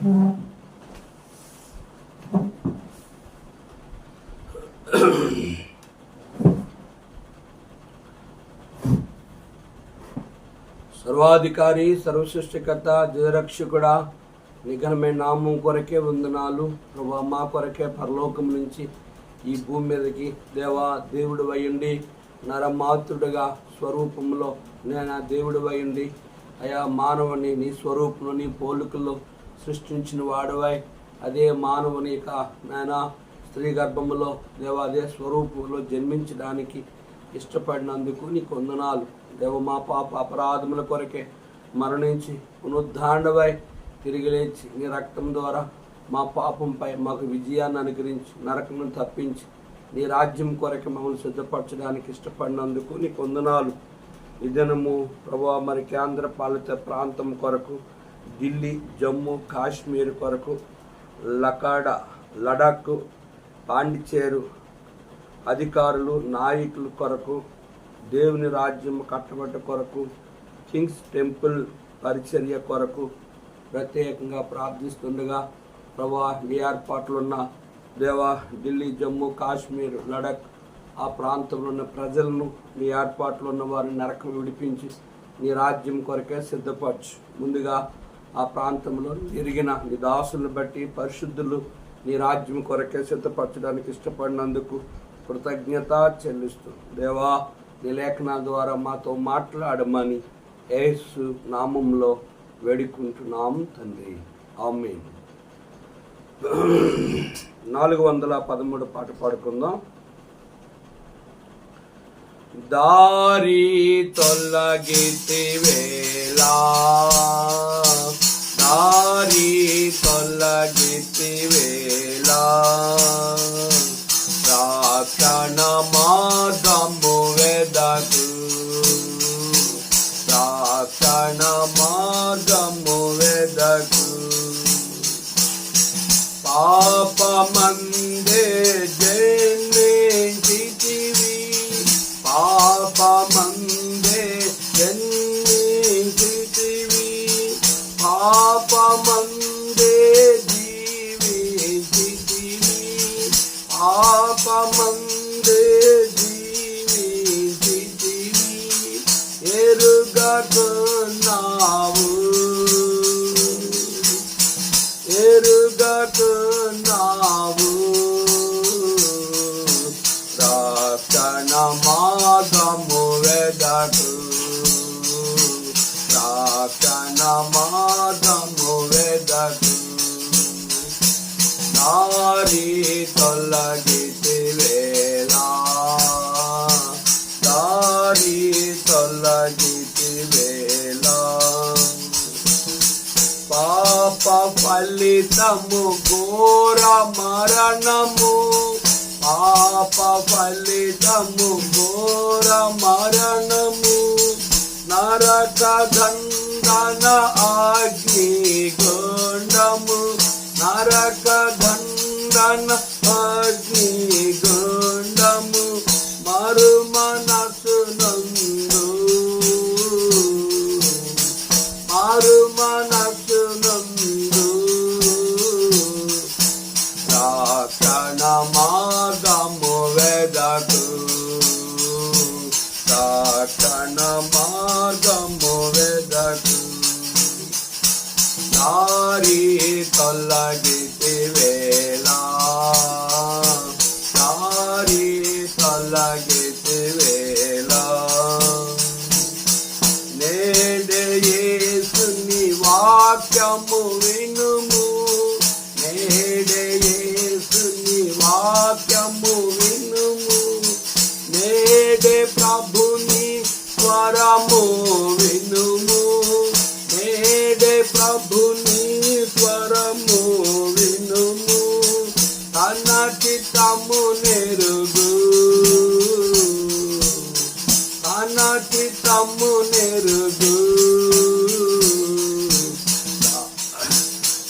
సర్వాధికారి, సర్వసృష్టికర్త, జయరక్షకుడా, నిఘనమైన నామం కొరకే వందనాలు ప్రభా. మా కొరకే పరలోకం నుంచి ఈ భూమి మీదకి దేవుడు అయ్యండి, నరమాతృడుగా స్వరూపంలో నేను దేవుడు అయ్యండి అయా. మానవుని నీ స్వరూపంలో నీ పోలికల్లో సృష్టించిన వాడవై అదే మానవుని నాయన స్త్రీ గర్భములో అదే స్వరూపంలో జన్మించడానికి ఇష్టపడినందుకు నీకు వందనాలు దేవ. మా పాప అపరాధముల కొరకే మరణించి పునరుద్ధాండవై తిరిగి లేచి నీ రక్తం ద్వారా మా పాపంపై మాకు విజయాన్ని అనుగ్రహించి నరకమును తప్పించి నీ రాజ్యం కొరకే మమ్మల్ని సిద్ధపరచడానికి ఇష్టపడినందుకు నీకు వందనాలు. ఈ దినము ప్రభా మరి కేంద్ర పాలిత ప్రాంతం కొరకు, ఢిల్లీ, జమ్మూ కాశ్మీర్ కొరకు, లడాక్, పాండిచేరు అధికారులు, నాయకుల కొరకు, దేవుని రాజ్యం కట్టబడ్డ కొరకు, కింగ్స్ టెంపుల్ పరిచర్య కొరకు ప్రత్యేకంగా ప్రార్థిస్తుండగా ప్రభా నీ ఏర్పాట్లు ఉన్న ఢిల్లీ, జమ్మూ కాశ్మీర్, లడాక్ ఆ ప్రాంతంలో ఉన్న ప్రజలను నీ ఏర్పాట్లు ఉన్న వారిని నరకం విడిపించి నీ రాజ్యం కొరకే సిద్ధపరచు. ముందుగా ఆ ప్రాంతంలో ఎరిగిన నీ దాసులను బట్టి పరిశుద్ధులు నీ రాజ్యం కొరకే సిద్ధపరచడానికి ఇష్టపడినందుకు కృతజ్ఞత చెల్లిస్తూ దేవా నీ లేఖనాల ద్వారా మాతో మాట్లాడమని యేసు నామంలో వేడుకుంటున్నాం తండ్రి, ఆమేన్. 413 పాట పాడుకుందాం. దారి తొలగితివేలా, దారి తొలగితివేలా, రక్షణ మార్గము వెదకు, రక్షణ మార్గము వెదకు. పాపమందే జన్మించితివి, పాపమందే జన్మించితివి, పాపమందే జీవించితివి, పాపమందే జీవించితివి. ఎరుగకున్నావు, ఎరుగకున్నావు, రక్షణ మార్గము వెదకు, రక్షణ మార్గము వెదకు. దారి తొలగితివేలా, దారి తొలగితివేలా, పాప ఫలితము ఘోర మరణము, పాప ఫలితము ఘోర మరణము, నరక దండన అగ్ని గుండము, నరక దండన అగ్ని గుండము. మరు మనసు నందు, మరు మనసు నందు, రక్షణ మార్గము వెదకు, రక్షణ మార్గము వెదకు. దారి తొలగితివేలా, దారి తొలగితివేలా, నేడే యేసుని వాక్యము వినుము, నేడే యేసుని వాక్యము వినుము, నేడే ప్రభుని స్వరము వినుము, నేడే ప్రభుని స్వరము వినుము. తన చిత్తము నెరుగు, తన చిత్తము నెరుగు,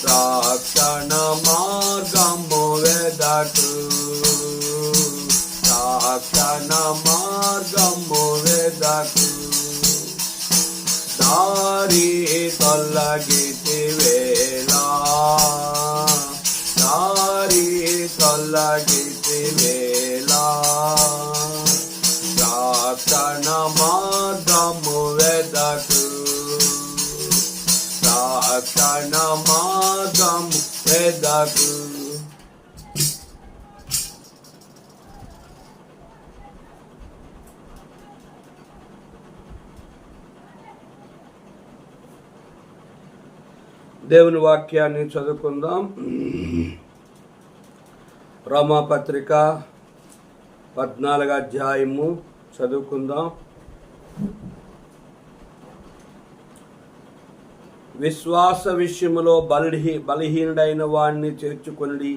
రక్షణ మార్గము వెదకు, రక్షణ మార్గము వెదకు. దారి తొలగితివేలా, తొలగితి వేళ ప్రార్థన మార్గము వెదకు, ప్రార్థన మార్గము వెదకు. దేవుని వాక్యాన్ని చదువుకుందాం. రోమాపత్రిక 14వ అధ్యాయము చదువుకుందాం. విశ్వాస విషయములో బలహీనుడైన వాణ్ణి చేర్చుకొనిడి,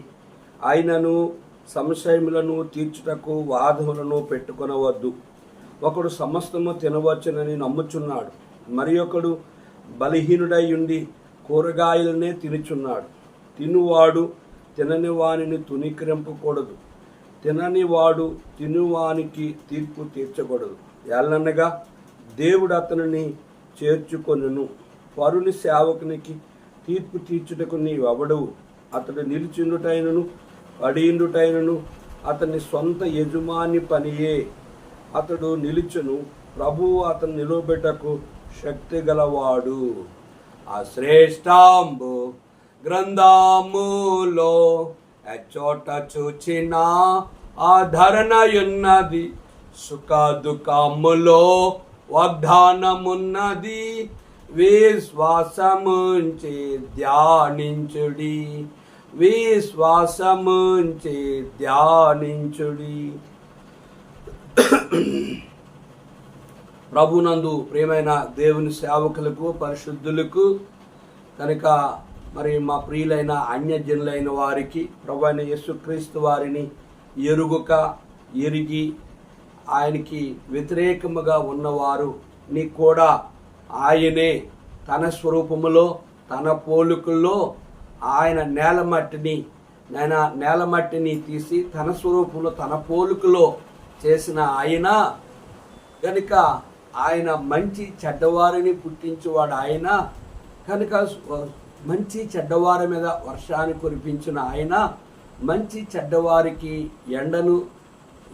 ఆయనను సంశయములను తీర్చుటకు వాదములను పెట్టుకొనవద్దు. ఒకడు సమస్తము తినవచ్చునని నమ్ముచున్నాడు, మరి ఒకడు బలహీనుడై ఉండి కూరగాయలనే తినుచున్నాడు. తినువాడు తినని వానిని తునీకరింపకూడదు, తినని వాడు తినువానికి తీర్పు తీర్చకూడదు. ఎల్లనగా దేవుడు అతనిని చేర్చుకొనును. పరుని సేవకునికి తీర్పు తీర్చుటకు నీవెవడవు. అతడు నిలిచిండుటైనను పడియుండుటైనను అతని సొంత యజమాని పనియే. అతడు నిలుచును, ప్రభువు అతను నిలబెట్టకు శక్తి గలవాడు. ఆ శ్రేష్టాంబు గ్రంథములో ఎచ్చోట చూచిన ఆధరణయున్నది, సుఖ దుఃఖములో వాగ్దానమున్నది. విశ్వాసముంచి ధ్యానించుడి, విశ్వాసముంచి ధ్యానించుడి. ప్రభునందు ప్రియమైన దేవుని సేవకులకు, పరిశుద్ధులకు, కనుక మరి మా ప్రియులైన అన్యజనులైన వారికి ప్రభు అయిన యేసుక్రీస్తు వారిని ఎరిగి ఆయనకి వ్యతిరేకముగా ఉన్నవారు నీ కూడా ఆయనే తన స్వరూపములో తన పోలికల్లో ఆయన నేలమట్టిని తీసి తన స్వరూపంలో తన పోలికలో చేసిన ఆయన కనుక ఆయన మంచి చెడ్డవారిని పుట్టించేవాడు. ఆయన కనుక మంచి చెడ్డవారి మీద వర్షాన్ని కురిపించిన ఆయన, మంచి చెడ్డవారికి ఎండను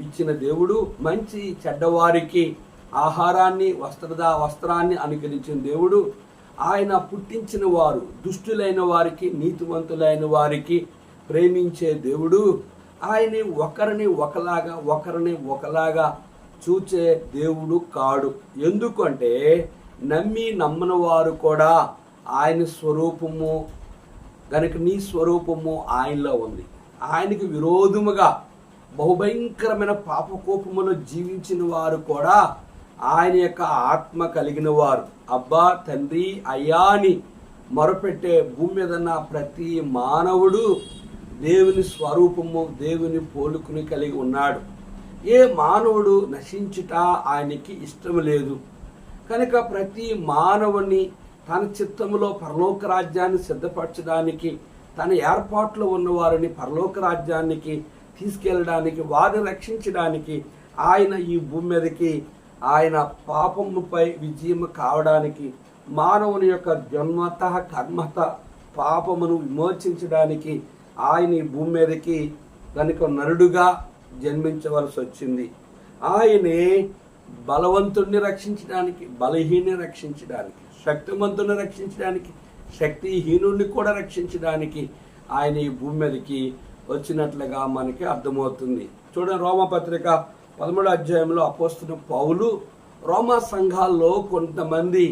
ఇచ్చిన దేవుడు, మంచి చెడ్డవారికి ఆహారాన్ని వస్త్రాన్ని అనుగ్రహించిన దేవుడు. ఆయన పుట్టించిన వారు దుష్టులైన వారికి, నీతివంతులైన వారికి ప్రేమించే దేవుడు. ఆయన ఒకరిని ఒకలాగా చూచే దేవుడు కాడు. ఎందుకంటే నమ్మని వారు కూడా ఆయన స్వరూపము గనుక నీ స్వరూపము ఆయనలో ఉంది. ఆయనకు విరోధముగా బహుభయంకరమైన పాపకోపములో జీవించిన వారు కూడా ఆయన యొక్క ఆత్మ కలిగిన వారు. అబ్బా తండ్రి అయ్యా అని మొరపెట్టే భూమి మీద ఉన్న ప్రతి మానవుడు దేవుని స్వరూపము దేవుని పోలుకుని కలిగి ఉన్నాడు. ఏ మానవుడు నశించుట ఆయనకి ఇష్టం లేదు. కనుక ప్రతి మానవుని తన చిత్తములో పరలోక రాజ్యాన్ని సిద్ధపరచడానికి, తన ఏర్పాట్లో ఉన్నవారిని పరలోక రాజ్యానికి తీసుకెళ్ళడానికి, వారిని రక్షించడానికి ఆయన ఈ భూమి మీదకి ఆయన పాపముపై విజయం కావడానికి, మానవుని యొక్క జన్మత కర్మత పాపమును విమోచించడానికి ఆయన ఈ భూమి మీదకి కనుక నరుడుగా జన్మించవలసి వచ్చింది. ఆయనే బలవంతుడిని రక్షించడానికి, బలహీనుని రక్షించడానికి, శక్తివంతుని రక్షించడానికి, శక్తిహీనుడిని కూడా రక్షించడానికి ఆయన ఈ భూమి మీదకి వచ్చినట్లుగా మనకి అర్థమవుతుంది. చూడండి, రోమపత్రిక 13వ అధ్యాయంలో అపోస్తలుడైన పౌలు రోమా సంఘాల్లో కొంతమంది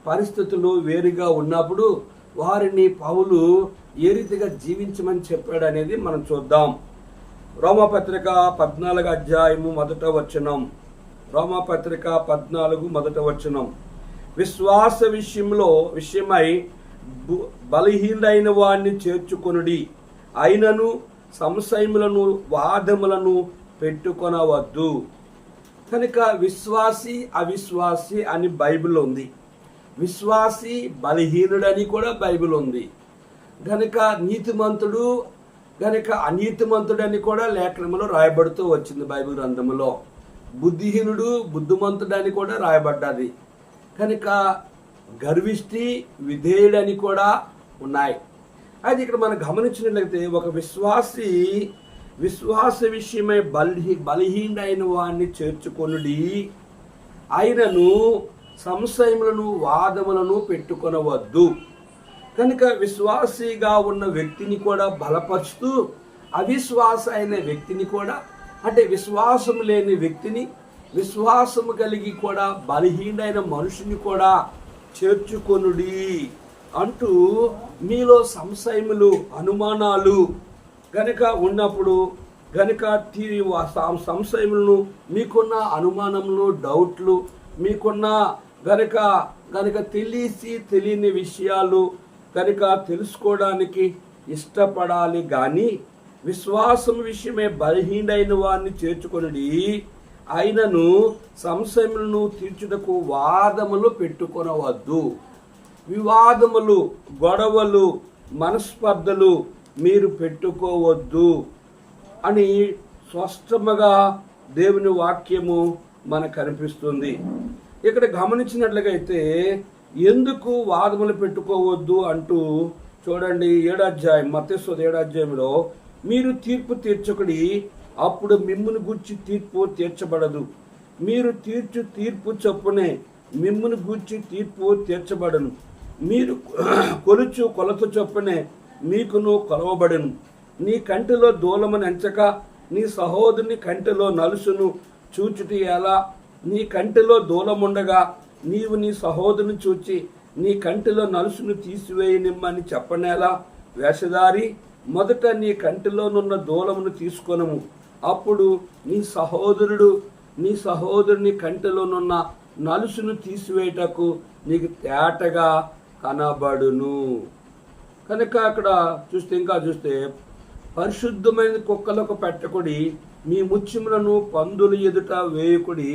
పరిస్థితులు వేరుగా ఉన్నప్పుడు వారిని పౌలు ఏ రీతిగా జీవించమని చెప్పాడు అనేది మనం చూద్దాం. రోమపత్రిక 14వ అధ్యాయము 1వ వచనం. రోమపత్రిక 14 1వ వచనం. విశ్వాస విషయమై బలహీనుడైన వాడిని చేర్చుకొనుడి, అయినను సంశయములను వాదములను పెట్టుకొనవద్దు. కనుక విశ్వాసి అవిశ్వాసి అని బైబిల్ ఉంది, విశ్వాసి బలహీనుడని కూడా బైబిల్ ఉంది. గనుక నీతిమంతుడు గనుక అనీతిమంతుడని కూడా లేఖనములో రాయబడుతూ వచ్చింది బైబిల్ గ్రంథములో. బుద్ధిహీనుడు బుద్ధిమంతుడని కూడా రాయబడ్డది. కనుక గర్విష్టి విధేయుడని కూడా ఉన్నాయి. అయితే ఇక్కడ మనం గమనించినట్లయితే ఒక విశ్వాసి విశ్వాస విషయమై బలహీనుడైన వాడిని చేర్చుకొనుడి. ఆయనను సంశయములను వాదములను పెట్టుకొనవద్దు. కనుక విశ్వాసిగా ఉన్న వ్యక్తిని కూడా బలపరుస్తూ అవిశ్వాస అయిన వ్యక్తిని కూడా, అంటే విశ్వాసం లేని వ్యక్తిని విశ్వాసము కలిగి కూడా బలహీనైన మనుషుని కూడా చేర్చుకొనుడి అంటూ, మీలో సంశయములు అనుమానాలు గనుక ఉన్నప్పుడు గనుక సంశయములను, మీకున్న అనుమానములు డౌట్లు, మీకున్న గనుక తెలియని విషయాలు కనుక తెలుసుకోవడానికి ఇష్టపడాలి. కానీ విశ్వాసం విషయమే బలహీనైన వారిని చేర్చుకొనుడి. ఆయనను సంశయములను తీర్చుటకు వాదములు పెట్టుకొనవద్దు. వివాదములు, గొడవలు, మనస్పర్ధలు మీరు పెట్టుకోవద్దు అని స్పష్టంగా దేవుని వాక్యము మనకు కనిపిస్తుంది. ఇక్కడ గమనించినట్లుగైతే ఎందుకు వాదములు పెట్టుకోవద్దు అంటూ చూడండి, 7వ అధ్యాయం మత్తయి 7వ అధ్యాయంలో, మీరు తీర్పు తీర్చకుడి, అప్పుడు మిమ్మును గూర్చి తీర్పు తీర్చబడదు. మీరు తీర్చు తీర్పు చొప్పునే మిమ్మును గూర్చి తీర్పు తీర్చబడను. మీరు కొలుచు కొలత చొప్పునే మీకును కొలవబడను. నీ కంటిలో దూలమును ఎంచక నీ సహోదరుని కంటిలో నలుసును చూచుటి ఎలా? నీ కంటిలో దూలముండగా నీవు నీ సహోదరుని చూచి నీ కంటిలో నలుసును తీసివేయనిమ్మని చెప్పనేలా? వేషధారి, మొదట నీ కంటిలోనున్న దూలమును తీసుకొనము, అప్పుడు నీ సహోదరుని కంటిలోనున్న నలుసును తీసివేయటకు నీకు తేటగా కనబడును. కనుక అక్కడ ఇంకా చూస్తే పరిశుద్ధమైన కుక్కలకు పెట్టకుడి, మీ ముత్యములను పందుల ఎదుట వేయకుడి,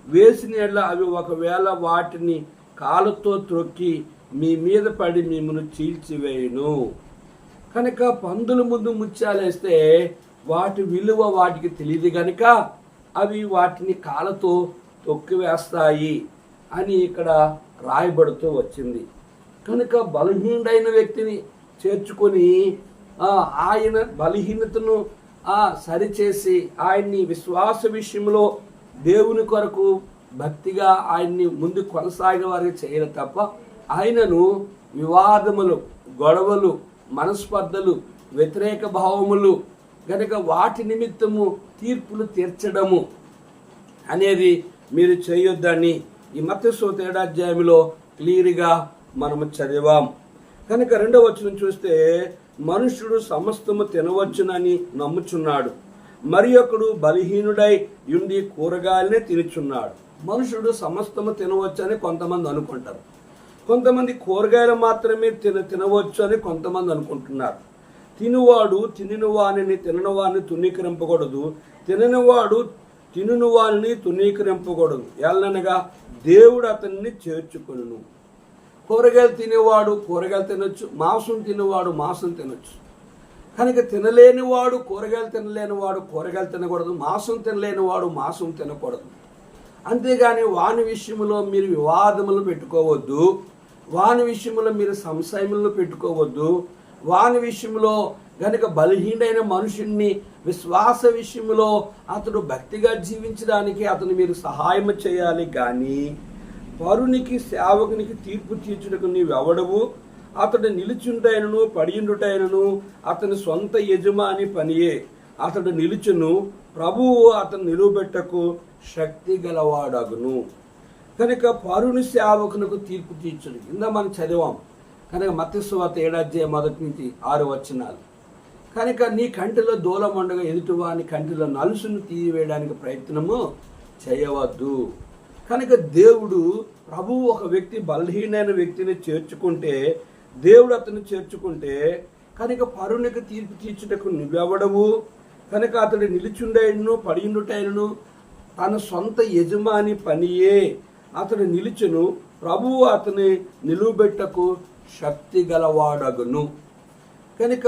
వేసిన ఎడల అవి ఒకవేళ వాటిని కాలుతో త్రొక్కి మీ మీద పడి మిమ్మల్ని చీల్చివేయును. కనుక పందుల ముందు ముత్యాలేస్తే వాటి విలువ వాటికి తెలియదు కనుక అవి వాటిని కాళ్ళతో తొక్కివేస్తాయి అని ఇక్కడ రాయబడుతూ వచ్చింది. కనుక బలహీనుడైన వ్యక్తిని చేర్చుకొని ఆయన బలహీనతను సరిచేసి ఆయన్ని విశ్వాస విషయంలో దేవుని కొరకు భక్తిగా ఆయన్ని ముందు కొనసాగే వారికి చేయరు తప్ప ఆయనను వివాదములు, గొడవలు, మనస్పర్ధలు, వ్యతిరేక భావములు గనక వాటి నిమిత్తము తీర్పులు తీర్చడము అనేది మీరు చేయొద్దని ఈ మత్తయి 7వ అధ్యాయంలో క్లియర్గా మనము చదివాం. కనుక 2వ వచనం చూస్తే, మనుష్యుడు సమస్తము తినవచ్చునని నమ్ముచున్నాడు, మరి ఒకడు బలహీనుడై ఉండి కూరగాయలనే తినుచున్నాడు. మనుషుడు సమస్తము తినవచ్చు అని కొంతమంది అనుకుంటారు. కొంతమంది కూరగాయలు మాత్రమే తినవచ్చు అని కొంతమంది అనుకుంటున్నారు. తినువాడు తినని వానిని తునీకరింపకూడదు, తిననివాడు తినుని వానిని తునీకరింపకూడదు, ఎల్లనగా దేవుడు అతన్ని చేర్చుకొనును. కూరగాయలు తినేవాడు కూరగాయలు తినొచ్చు, మాంసం తినేవాడు మాంసం తినొచ్చు. కనుక తినలేనివాడు కూరగాయలు తినకూడదు, మాంసం తినలేనివాడు మాంసం తినకూడదు. అంతేగాని వాని విషయంలో మీరు వివాదములు పెట్టుకోవద్దు, వాని విషయంలో మీరు సంశయములను పెట్టుకోవద్దు. వాని విషయంలో గనుక బలహీనైన మనుషుణ్ణి విశ్వాస విషయంలో అతడు భక్తిగా జీవించడానికి అతను మీరు సహాయం చేయాలి. కానీ పరునికి సేవకునికి తీర్పు తీర్చుటకు నీవెవడవు? అతడు నిలుచుంటైనను పడియుండుటైనను అతని సొంత యజమాని పనియే. అతడు నిలుచును, ప్రభువు అతను నిలువబెట్టకు శక్తి గలవాడగును. కనుక పరుని సేవకునకు తీర్పు తీర్చుడు కింద మనం చదివాం. కనుక మత్తయి 7వ అధ్యాయం 1-6 వచనాలు. కనుక నీ కంటిలో దూలం ఉండగా ఎదుటివాని కంటిలో నలుసును తీయవేయడానికి ప్రయత్నము చేయవద్దు. కనుక దేవుడు ప్రభువు ఒక వ్యక్తి బలహీనైన వ్యక్తిని చేర్చుకుంటే, దేవుడు అతను చేర్చుకుంటే, కనుక పరునికి తీర్పు తీర్చుటకు నువ్వెవడవు? కనుక అతడు నిలుచుండైనను పడియుండుటైనను తన సొంత యజమాని పనియే. అతడు నిలుచును, ప్రభువు అతని నిలువబెట్టకు శక్తి గలవాడగును. కనుక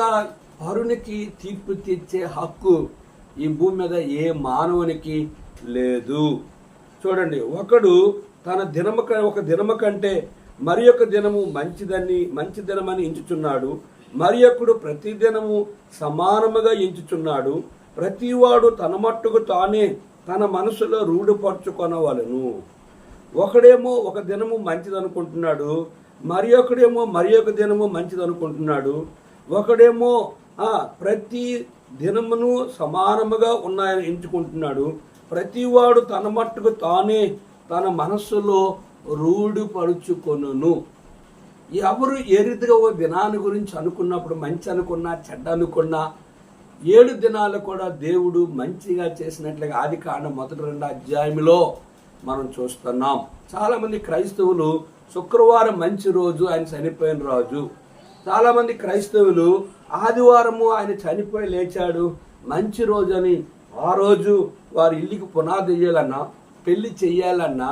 పరునికి తీర్పు తీర్చే హక్కు ఈ భూమి మీద ఏ మానవునికి లేదు. చూడండి, ఒకడు తన ఒక దినము కంటే మరి ఒక దినము మంచి దినమని ఎంచుచున్నాడు, మరి ఒకడు ప్రతి దినము సమానముగా ఎంచుచున్నాడు. ప్రతివాడు తన మట్టుకు తానే తన మనసులో రూఢిపరచుకొనవలెను. ఒకడేమో ఒక దినము మంచిదనుకుంటున్నాడు, మరి ఒక దినము మంచిదనుకుంటున్నాడు. ఒకడేమో ప్రతి దినమును సమానముగా ఉన్నాయని ఎంచుకుంటున్నాడు. ప్రతివాడు తన మట్టుకు తానే తన మనస్సులో రూఢిపరుచుకొనును. ఎవరు ఏ రీతిగా ఓ దినాన్ని గురించి అనుకున్నప్పుడు, మంచి అనుకున్నా చెడ్డ అనుకున్నా, 7 దినాలు కూడా దేవుడు మంచిగా చేసినట్లుగా ఆదికాండం 1-2 అధ్యాయంలో మనం చూస్తున్నాం. చాలామంది క్రైస్తవులు శుక్రవారం మంచి రోజు, ఆయన చనిపోయిన రోజు. చాలామంది క్రైస్తవులు ఆదివారము ఆయన చనిపోయి లేచాడు మంచి రోజు అని ఆ రోజు వారి ఇల్లుకి పునాది వేయాలన్నా, పెళ్లి చెయ్యాలన్నా,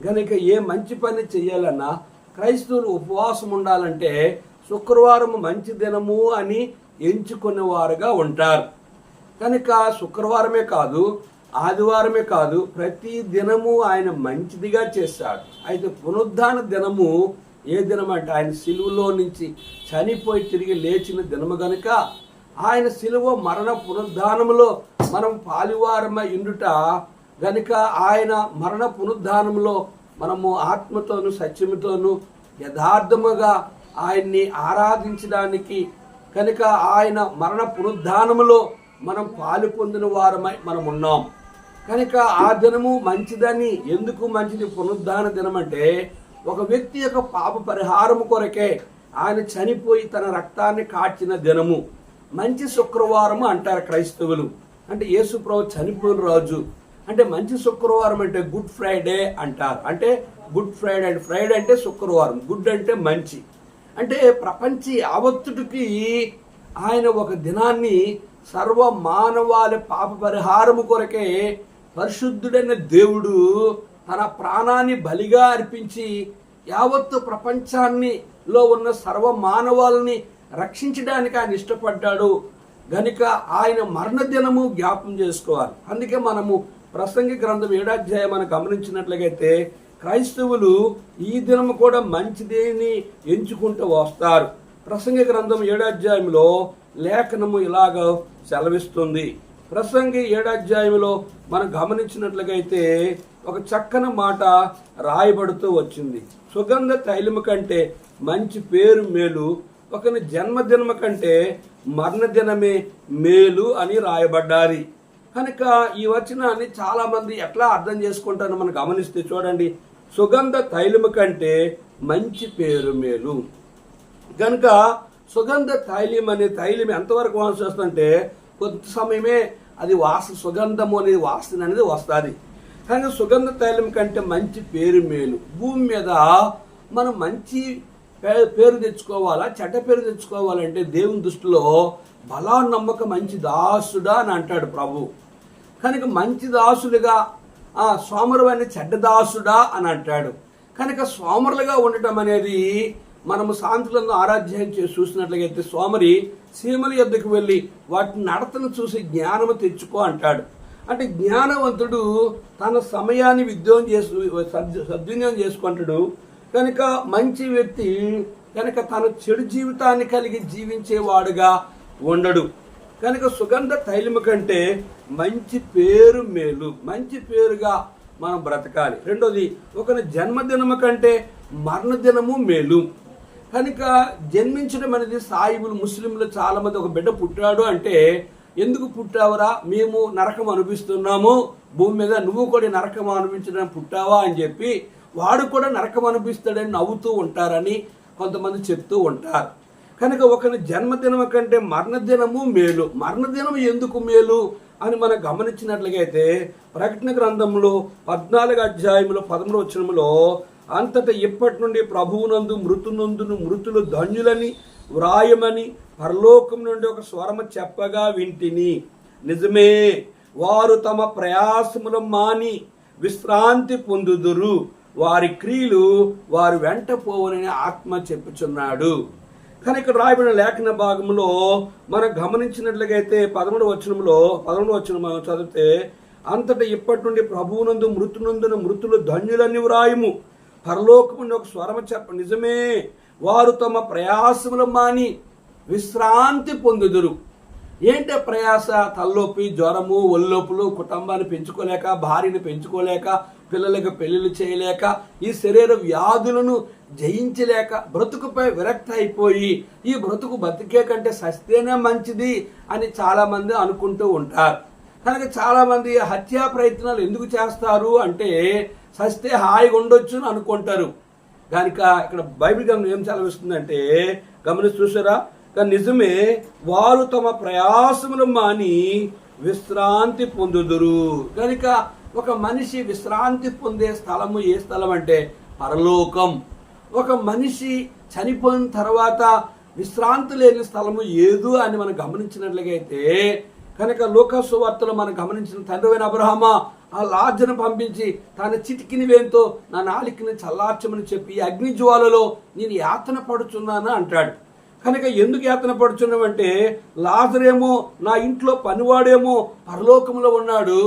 కనుక ఏ మంచి పని చెయ్యాలన్నా క్రైస్తవులు ఉపవాసం ఉండాలంటే శుక్రవారం మంచి దినము అని ఎంచుకునేవారుగా ఉంటారు. కనుక శుక్రవారమే కాదు, ఆదివారమే కాదు, ప్రతి దినము ఆయన మంచిదిగా చేశాడు. అయితే పునరుద్ధాన దినము ఏ దినం అంటే ఆయన సిలువలో నుంచి చనిపోయి తిరిగి లేచిన దినము గనుక ఆయన సిలువ మరణ పునరుద్ధానములో మనం పాలివారమై ఉండుట గనుక ఆయన మరణ పునరుద్ధానంలో మనము ఆత్మతోను సత్యముతోను యథార్థముగా ఆయన్ని ఆరాధించడానికి కనుక ఆయన మరణ పునరుద్ధానములో మనం పాలు పొందిన వారమై మనం ఉన్నాం. కనుక ఆ దినము మంచిదని. ఎందుకు మంచిది పునరుద్ధాన దినం అంటే, ఒక వ్యక్తి యొక్క పాప పరిహారము కొరకే ఆయన చనిపోయి తన రక్తాన్ని కాచిన దినము. మంచి శుక్రవారము అంటారు క్రైస్తవులు. అంటే యేసు ప్రభు చనిపోయిన రోజు. అంటే మంచి శుక్రవారం అంటే గుడ్ ఫ్రైడే అంటారు. అంటే గుడ్ ఫ్రైడే అంటే, ఫ్రైడే అంటే శుక్రవారం, గుడ్ అంటే మంచి. అంటే ప్రపంచ యావత్తుడికి ఆయన ఒక దినాన్ని సర్వ మానవాళి పాప పరిహారము కొరకే పరిశుద్ధుడైన దేవుడు తన ప్రాణాన్ని బలిగా అర్పించి యావత్తు ప్రపంచాన్నిలో ఉన్న సర్వ మానవాళిని రక్షించడానికి ఆయన ఇష్టపడ్డాడు. గనుక ఆయన మరణ దినము జ్ఞాపం చేసుకోవాలి. అందుకే మనము ప్రసంగి గ్రంథం 7వ అధ్యాయం మనం గమనించినట్లయితే క్రైస్తవులు ఈ దినము కూడా మంచిదేని ఎంచుకుంటూ వస్తారు. ప్రసంగి గ్రంథం 7వ అధ్యాయంలో లేఖనము ఇలాగ సెలవిస్తుంది. ప్రసంగి 7వ అధ్యాయంలో మనం గమనించినట్లయితే ఒక చక్కని మాట రాయబడుతూ వచ్చింది. సుగంధ తైలము కంటే మంచి పేరు మేలు, ఒకని జన్మదినము కంటే మరణ దినమే మేలు అని రాయబడ్డారు. కనుక ఈ వచనాన్ని చాలా మంది ఎట్లా అర్థం చేసుకుంటారో మనం గమనిస్తే చూడండి, సుగంధ తైలము కంటే మంచి పేరు మేలు. కనుక సుగంధ తైలం అనే తైలం ఎంతవరకు వాసన వస్తుందంటే కొద్ది సమయమే అది సుగంధము అనేది వాసన అనేది వస్తుంది. కానీ సుగంధ తైలం కంటే మంచి పేరు మేలు. భూమి మీద మనం మంచి పేరు తెచ్చుకోవాలా, చెడ్డ పేరు తెచ్చుకోవాలంటే దేవుని దృష్టిలో బలా నమ్మక మంచి దాసుడా అని అంటాడు ప్రభు. కనుక మంచి దాసులుగా సోమరువైన చెడ్డ దాసుడా అని అంటాడు. కనుక సోమరులుగా ఉండటం అనేది మనము సాంతులను ఆరాధ్యం చేసి చూసినట్లయితే సోమరి సీమల యొద్దకు వెళ్ళి వాటిని నడతను చూసి జ్ఞానము తెచ్చుకో అంటాడు. అంటే జ్ఞానవంతుడు తన సమయాన్ని సద్వినియోగం చేసుకుంటాడు. కనుక మంచి వ్యక్తి కనుక తన చెడు జీవితాన్ని కలిగి జీవించేవాడుగా ఉండడు. కనుక సుగంధ తైలము కంటే మంచి పేరు మేలు, మంచి పేరుగా మనం బ్రతకాలి. రెండోది, ఒకరి జన్మదినము కంటే మరణ దినము మేలు. కనుక జన్మించడం అనేది సాయిబులు ముస్లింలు చాలా మంది ఒక బిడ్డ పుట్టాడు అంటే ఎందుకు పుట్టావురా, మేము నరకం అనిపిస్తున్నాము భూమి మీద, నువ్వు కూడా నరకం అనిపించడం పుట్టావా అని చెప్పి వాడు కూడా నరకం అనిపిస్తాడని నవ్వుతూ ఉంటారని కొంతమంది చెప్తూ ఉంటారు. కనుక ఒకరి జన్మదినం కంటే మరణదినము మేలు. మరణదినం ఎందుకు మేలు అని మనం గమనించినట్లయితే ప్రకటన గ్రంథంలో 14వ అధ్యాయంలో 13వ వచనంలో అంతటా ఇప్పటి నుండి ప్రభువునందు మృతులు ధన్యులని వ్రాయమని పరలోకం నుండి ఒక స్వరము చెప్పగా వింటిని. నిజమే, వారు తమ ప్రయాసములు మాని విశ్రాంతి పొందుదురు, వారి క్రియలు వారు వెంట పోవనని ఆత్మ చెప్పుచున్నాడు. కానీ ఇక్కడ రాయబడిన లేఖన భాగంలో మనం గమనించినట్లయితే 11వ వచనం చదివితే అంతటా ఇప్పటి నుండి ప్రభువునందు మృతులు ధన్యులని వ్రాయము, పరలోకముండి ఒక స్వరము చెప్ప. నిజమే, వారు తమ ప్రయాసములు మాని విశ్రాంతి పొందుదురు. ఏంటే ప్రయాస? తలనొప్పి, జ్వరము, ఒళ్ళొప్పులు, కుటుంబాన్ని పెంచుకోలేక, భార్యని పెంచుకోలేక, పిల్లలకు పెళ్లిళ్ళు చేయలేక, ఈ శరీర వ్యాధులను జయించలేక, బ్రతుకుపై విరక్తి అయిపోయి ఈ బ్రతుకు బతికే కంటే సస్తేనే మంచిది అని చాలామంది అనుకుంటూ ఉంటారు. కనుక చాలామంది హత్యా ప్రయత్నాలు ఎందుకు చేస్తారు అంటే సస్తే హాయిగా ఉండొచ్చు అని అనుకుంటారు. కనుక ఇక్కడ బైబిల్ గ్రంథం ఏం సెలవిస్తుందంటే గమనించి చూసారా? నిజమే, వారు తమ ప్రయాసములు మాని విశ్రాంతి పొందుదురు. కనుక ఒక మనిషి విశ్రాంతి పొందే స్థలము ఏ స్థలం అంటే పరలోకం. ఒక మనిషి చనిపోయిన తర్వాత విశ్రాంతి లేని స్థలము ఏదు అని మనం గమనించినట్లయితే కనుక లూకా సువార్తలో మనం గమనించిన తండ్రివైన అబ్రహామా ఆ లాజరును పంపించి తన చిటికిని వేంతో నా నాలికని చల్లార్చమని చెప్పి అగ్ని జ్వాలలో నేను యాతన పడుచున్నాను అంటాడు. కనుక ఎందుకు యాతన పడుచున్నామంటే లాజరేమో నా ఇంట్లో పనివాడేమో పరలోకంలో ఉన్నాడు,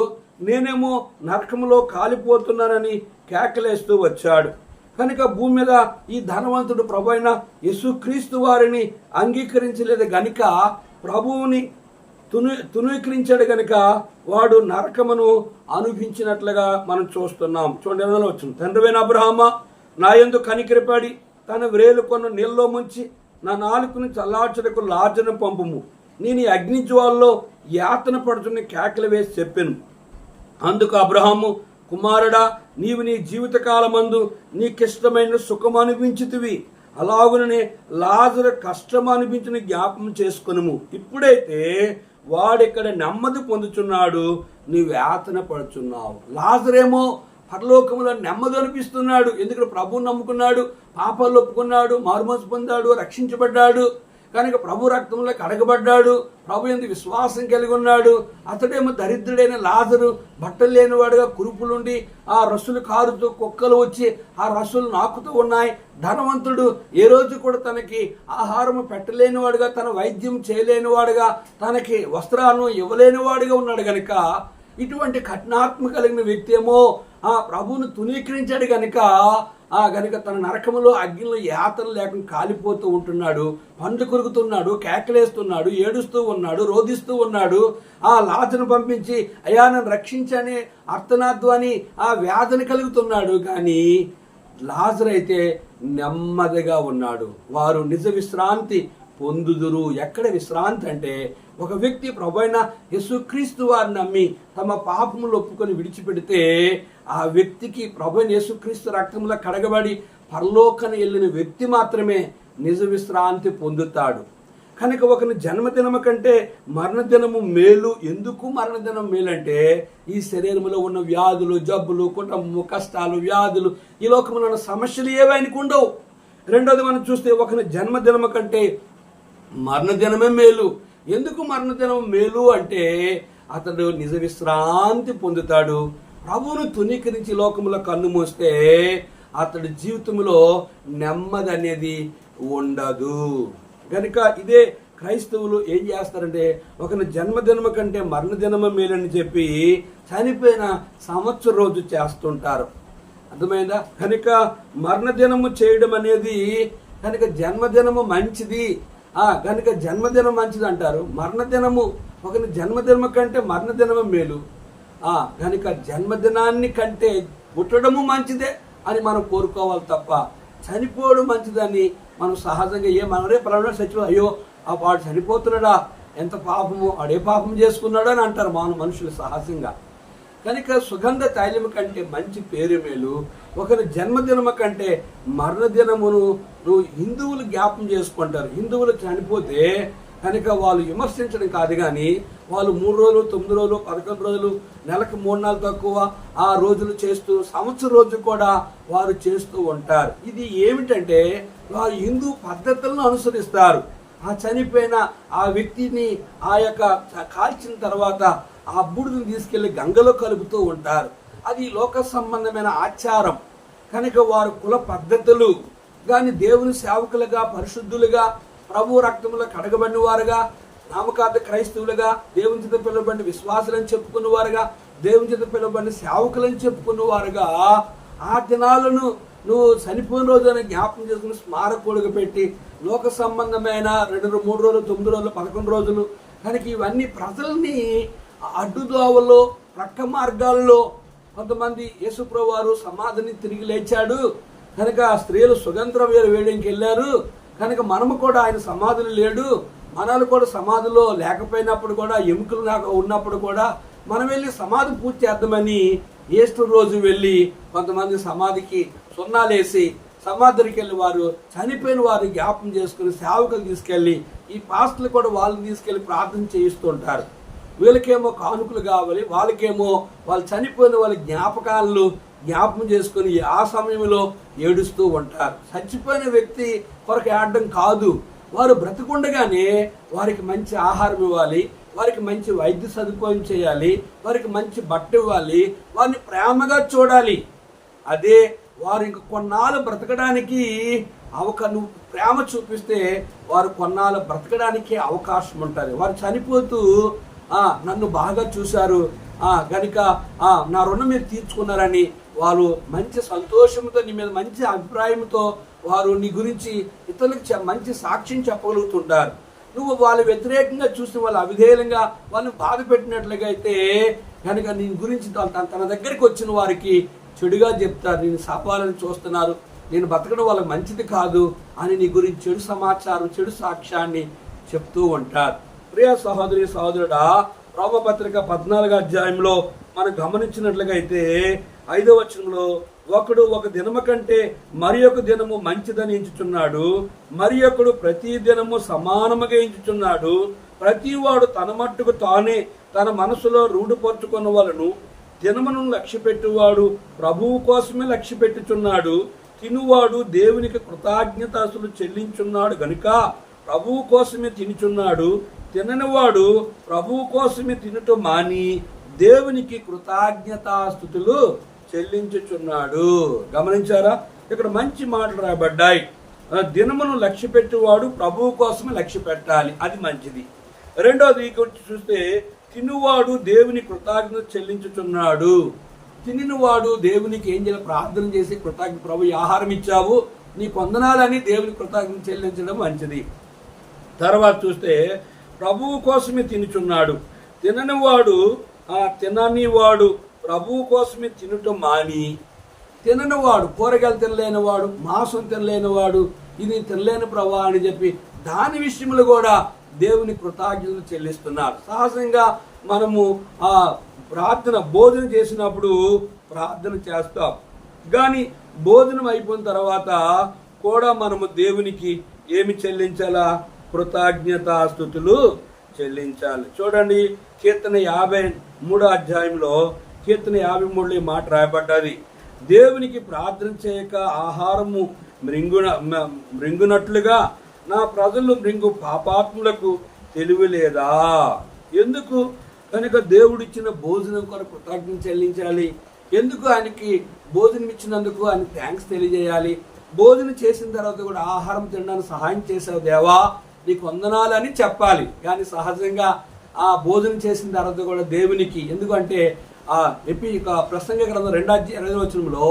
నేనేమో నరకంలో కాలిపోతున్నానని కేకలేస్తూ వచ్చాడు. కనుక భూమి మీద ఈ ధనవంతుడు ప్రభు అయిన యేసుక్రీస్తు వారిని అంగీకరించలేదు గనుక, ప్రభువుని తునీకరించాడు గనుక వాడు నరకమును అనుభవించినట్లుగా మనం చూస్తున్నాం. చూడండి వచ్చింది, తండ్రివైన అబ్రహామా నా యందు కనికరపడి తన వ్రేలు కొన్న నీళ్ళలో ముంచి నా నాలుకను చల్లార్చడకు లాజరును పంపుము, నేను ఈ అగ్ని జ్వాలలో యాతన పడుతున్న కేకలు వేసి చెప్పాను. అందుకు అబ్రహాము, కుమారుడా, నీవు నీ జీవితకాలమందు నీకిష్టమైన సుఖం అనిపించుతివి, అలాగుననే లాజరు కష్టం అనిపించిన జ్ఞాపకం చేసుకునుము. ఇప్పుడైతే వాడిక్కడ నెమ్మది పొందుచున్నాడు, నీవు యాతన పడుచున్నావు. లాజరేమో పరలోకంలో నెమ్మది అనిపిస్తున్నాడు, ఎందుకంటే ప్రభువుని నమ్ముకున్నాడు, పాపాలు ఒప్పుకున్నాడు, మారుమనసు పొందాడు, రక్షించబడ్డాడు. కనుక ప్రభు రక్తంలో కడగబడ్డాడు, ప్రభు యందు విశ్వాసం కలిగి ఉన్నాడు. అతడేమో దరిద్రుడైన లాజరు బట్టలు లేనివాడుగా కురుపులుండి ఆ రస్సులు కారుతూ కుక్కలు వచ్చి ఆ రస్సులు నాకుతూ ఉన్నాయి. ధనవంతుడు ఏ రోజు కూడా తనకి ఆహారం పెట్టలేనివాడుగా, తన వైద్యం చేయలేనివాడుగా, తనకి వస్త్రాలను ఇవ్వలేనివాడుగా ఉన్నాడు. కనుక ఇటువంటి కఠినాత్మ కలిగిన వ్యక్తి ఏమో ఆ ప్రభువును తునీకరించాడు గనుక తన నరకములో అగ్నిలో యాతన లేకుండా కాలిపోతూ ఉంటున్నాడు, పండ్లు కొరుకుతున్నాడు, కేకలేస్తున్నాడు, ఏడుస్తూ ఉన్నాడు, రోధిస్తూ ఉన్నాడు. ఆ లాజరును పంపించి అయ్యా నన్ను రక్షించని అర్థనాద్వాని ఆ వ్యాధిని కలుగుతున్నాడు. కానీ లాజరు అయితే నెమ్మదిగా ఉన్నాడు. వారు నిజ విశ్రాంతి పొందుదురు. ఎక్కడ విశ్రాంతి అంటే ఒక వ్యక్తి ప్రభువైన యేసుక్రీస్తు వారిని నమ్మి తమ పాపములు ఒప్పుకొని విడిచిపెడితే ఆ వ్యక్తికి ప్రభువైన యేసుక్రీస్తు రక్తంలో కడగబడి పరలోకానికి వెళ్ళిన వ్యక్తి మాత్రమే నిజ విశ్రాంతి పొందుతాడు. కనుక ఒకని జన్మదినము కంటే మరణదినము మేలు. ఎందుకు మరణదినం మేలు అంటే ఈ శరీరంలో ఉన్న వ్యాధులు, జబ్బులు, కుటుంబము, కష్టాలు, వ్యాధులు, ఈ లోకంలో ఉన్న సమస్యలు ఏవైనా ఉండవు. రెండోది మనం చూస్తే ఒకని జన్మదినము కంటే మరణదినమే మేలు. ఎందుకు మరణదినం మేలు అంటే అతడు నిజ విశ్రాంతి పొందుతాడు. ప్రభువును తునీకరించి లోకంలో కన్ను మూస్తే అతడి జీవితంలో నెమ్మది అనేది ఉండదు. కనుక ఇదే క్రైస్తవులు ఏం చేస్తారంటే ఒకని జన్మదినము కంటే మరణదినము మేలని చెప్పి చనిపోయిన సంవత్సరం రోజు చేస్తుంటారు. అర్థమైందా? కనుక మరణదినము చేయడం అనేది కనుక జన్మదినము మంచిది, కనుక జన్మదినం మంచిది అంటారు. మరణదినము ఒకరి జన్మదినము కంటే మరణదినము మేలు. కనుక జన్మదినాన్ని కంటే పుట్టడము మంచిదే అని మనం కోరుకోవాలి తప్ప చనిపోవడం మంచిదని మనం సహజంగా మనరే పలానా సచివ అయ్యో ఆ వాడు చనిపోతున్నాడా, ఎంత పాపము, వాడే పాపం చేసుకున్నాడు అని అంటారు మనుషులు సహజంగా. కనుక సుగంధ తైలము కంటే మంచి పేరు మేలు. ఒకరి జన్మదినము కంటే మరణదినమును హిందువులు జ్ఞాపం చేసుకుంటారు. హిందువులు చనిపోతే కనుక వాళ్ళు విమర్శించడం కాదు, కానీ వాళ్ళు 3 రోజులు, 9 రోజులు, 11 రోజులు, నెలకు 3 నెలలు తక్కువ ఆ రోజులు చేస్తూ సంవత్సరం రోజు కూడా వారు చేస్తూ ఉంటారు. ఇది ఏమిటంటే వారు హిందూ పద్ధతులను అనుసరిస్తారు. ఆ చనిపోయిన ఆ వ్యక్తిని ఆ యొక్క కాల్చిన తర్వాత ఆ బూడిదని తీసుకెళ్లి గంగలో కలుపుతూ ఉంటారు. అది లోక సంబంధమైన ఆచారం. కనుక వారు కుల పద్ధతులు. కానీ దేవుని సేవకులుగా, పరిశుద్ధులుగా, ప్రభు రక్తంలో కడగబడిన వారుగా, నామకార్థ క్రైస్తవులుగా, దేవుని చేత పిలువబడిన విశ్వాసులని చెప్పుకున్న వారుగా, దేవుని చేత పిలువబడిన సేవకులని చెప్పుకున్న వారుగా ఆ దినాలను నువ్వు చనిపోయిన రోజు అని జ్ఞాపకం చేసుకుని స్మారకులుగా పెట్టి లోక సంబంధమైన 2, 3 రోజులు, 9 రోజులు, 11 రోజులు కనుక ఇవన్నీ ప్రజల్ని అడ్డుదోవలో ప్రక్క మార్గాల్లో కొంతమంది యేసుప్రభువు వారు సమాధిని తిరిగి లేచాడు కనుక స్త్రీలు సుగంధ వేయడానికి వెళ్ళారు కనుక మనము కూడా ఆయన సమాధిలో లేడు, మనలు కూడా సమాధిలో లేకపోయినప్పుడు కూడా ఎముకలు ఉన్నప్పుడు కూడా మనం వెళ్ళి సమాధి పూర్తి చేద్దామని ఈస్టర్ రోజు వెళ్ళి కొంతమంది సమాధికి సున్నాలేసి సమాధికి వెళ్ళి వారు చనిపోయిన వారు జ్ఞాపకం చేసుకుని సేవకులు తీసుకెళ్ళి ఈ పాస్టర్లు కూడా వాళ్ళని తీసుకెళ్ళి ప్రార్థన చేయిస్తుంటారు. వీళ్ళకేమో కానుకలు కావాలి, వాళ్ళకేమో వాళ్ళు చనిపోయిన వాళ్ళ జ్ఞాపకం చేసుకుని ఆ సమయంలో ఏడుస్తూ ఉంటారు. చచ్చిపోయిన వ్యక్తి కొరకు ఏడడం కాదు, వారు బ్రతికుండగానే వారికి మంచి ఆహారం ఇవ్వాలి, వారికి మంచి వైద్య సదుపాయం చేయాలి, వారికి మంచి బట్ట ఇవ్వాలి, వారిని ప్రేమగా చూడాలి. అదే వారు ఇంక కొన్నాళ్ళు బ్రతకడానికి నువ్వు ప్రేమ చూపిస్తే వారు కొన్నాళ్ళు బ్రతకడానికి అవకాశం ఉంటుంది. వారు చనిపోతూ నన్ను బాగా చూశారు గనుక నా రుణం మీరు తీర్చుకున్నారని వారు మంచి సంతోషంతో నీ మీద మంచి అభిప్రాయంతో వారు నీ గురించి ఇతరులకు మంచి సాక్ష్యం చెప్పగలుగుతుంటారు. నువ్వు వాళ్ళ వ్యతిరేకంగా చూసి వాళ్ళు అవిధేయంగా వాళ్ళని బాధ పెట్టినట్లుగా అయితే కనుక నీ గురించి తన దగ్గరికి వచ్చిన వారికి చెడుగా చెప్తారు. నేను శాపాలను చూస్తున్నారు, నేను బతకడం వాళ్ళకి మంచిది కాదు అని నీ గురించి చెడు సమాచారం చెడు సాక్ష్యాన్ని చెప్తూ ఉంటారు. ప్రియ సహోదరి సహోదరుడా, రోమపత్రిక 14వ అధ్యాయంలో మనం గమనించినట్లుగా అయితే 5వ వచనంలో ఒకడు ఒక దినము కంటే మరి ఒక దినము మంచిదని ఎంచుచున్నాడు, మరి ఒకడు ప్రతి దినము సమానముగా ఎంచుచున్నాడు. ప్రతివాడు తన మట్టుకు తానే తన మనసులో రూఢిపరుచుకున్న వాళ్ళను దినమును లక్ష్య పెట్టువాడు ప్రభువు కోసమే లక్ష్య పెట్టుచున్నాడు. తినువాడు దేవునికి కృతజ్ఞతాస్తులు చెల్లించున్నాడు గనుక ప్రభువు కోసమే తినుచున్నాడు. తిననివాడు ప్రభువు కోసమే తినటం మాని దేవునికి కృతజ్ఞతాస్తుతులు చెల్లించుచున్నాడు. గమనించారా? ఇక్కడ మంచి మాటలు రాబడ్డాయి. దినమును లక్ష్య పెట్టువాడు ప్రభువు కోసమే లక్ష్య పెట్టాలి, అది మంచిది. రెండోది చూస్తే తినువాడు దేవుని కృతజ్ఞత చెల్లించుచున్నాడు. తినినవాడు దేవునికి ఏం చేయాలి? ప్రార్థన చేసి కృతజ్ఞత, ప్రభు ఆహారం ఇచ్చావు నీ వందనాలని దేవుని కృతజ్ఞత చెల్లించడం మంచిది. తర్వాత చూస్తే ప్రభువు కోసమే తినుచున్నాడు. తిననివాడు ప్రభువు కోసమే తినటం మాని, తిననివాడు కూరగాయలు తినలేనివాడు, మాంసం తినలేనివాడు, ఇది తినలేని ప్రభా అని చెప్పి దాని విషయంలో కూడా దేవుని కృతజ్ఞతలు చెల్లిస్తున్నారు. సహజంగా మనము ప్రార్థన భోజనం చేసినప్పుడు ప్రార్థన చేస్తాం, కానీ భోజనం అయిపోయిన తర్వాత కూడా మనము దేవునికి ఏమి చెల్లించాలా? కృతజ్ఞతాస్తుతులు చెల్లించాలి. చూడండి, కీర్తన 53వ అధ్యాయంలో కీర్తన 53లో మాట రాయబడ్డది. దేవునికి ప్రార్థన చేయక ఆహారము మృంగునట్లుగా నా ప్రజలు మృంగు పాపాత్ములకు తెలివి లేదా? ఎందుకు కనుక దేవుడిచ్చిన భోజనం కొరకు కృతజ్ఞత చెల్లించాలి. ఎందుకు ఆయనకి భోజనం ఇచ్చినందుకు ఆయన థ్యాంక్స్ తెలియజేయాలి. భోజనం చేసిన తర్వాత కూడా ఆహారం తినడానికి సహాయం చేసావు దేవా, నీకు వందనాలు అని చెప్పాలి. కానీ సహజంగా భోజనం చేసిన తర్వాత కూడా దేవునికి ఎందుకంటే ప్రసంగ గ్రంథం 2:20 వచనంలో